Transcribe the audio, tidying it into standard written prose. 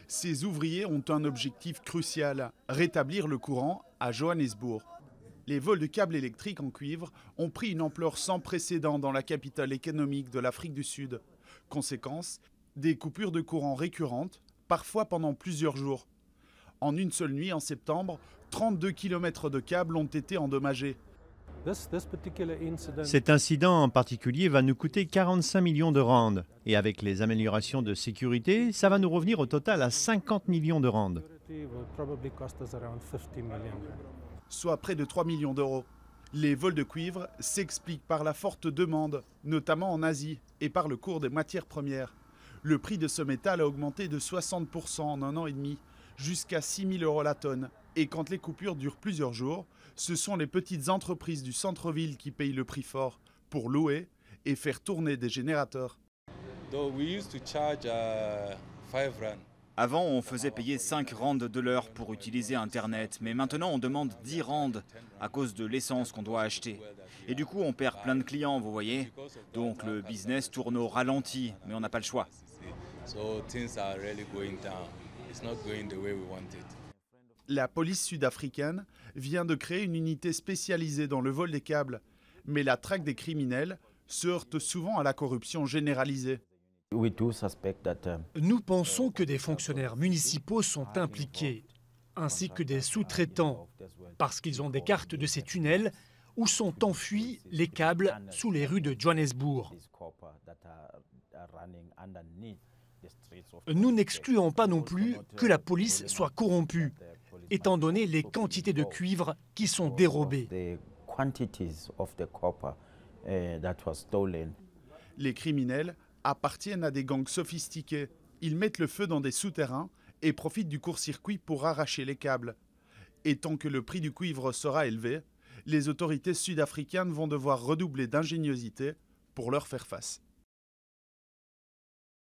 Ces ouvriers ont un objectif crucial, rétablir le courant à Johannesburg. Les vols de câbles électriques en cuivre ont pris une ampleur sans précédent dans la capitale économique de l'Afrique du Sud. Conséquence, des coupures de courant récurrentes, parfois pendant plusieurs jours. En une seule nuit, en septembre, 32 km de câbles ont été endommagés. Cet incident en particulier va nous coûter 45 millions de rands. Et avec les améliorations de sécurité, ça va nous revenir au total à 50 millions de rands. Soit près de 3 millions d'euros. Les vols de cuivre s'expliquent par la forte demande, notamment en Asie, et par le cours des matières premières. Le prix de ce métal a augmenté de 60% en un an et demi, jusqu'à 6 000 € la tonne. Et quand les coupures durent plusieurs jours, ce sont les petites entreprises du centre-ville qui payent le prix fort pour louer et faire tourner des générateurs. Avant, on faisait payer 5 rands de l'heure pour utiliser Internet, mais maintenant on demande 10 rands à cause de l'essence qu'on doit acheter. Et du coup, on perd plein de clients, vous voyez. Donc le business tourne au ralenti, mais on n'a pas le choix. La police sud-africaine vient de créer une unité spécialisée dans le vol des câbles. Mais la traque des criminels se heurte souvent à la corruption généralisée. Nous pensons que des fonctionnaires municipaux sont impliqués, ainsi que des sous-traitants, parce qu'ils ont des cartes de ces tunnels où sont enfuis les câbles sous les rues de Johannesburg. Nous n'excluons pas non plus que la police soit corrompue, étant donné les quantités de cuivre qui sont dérobées. Les criminels appartiennent à des gangs sophistiqués. Ils mettent le feu dans des souterrains et profitent du court-circuit pour arracher les câbles. Et tant que le prix du cuivre sera élevé, les autorités sud-africaines vont devoir redoubler d'ingéniosité pour leur faire face.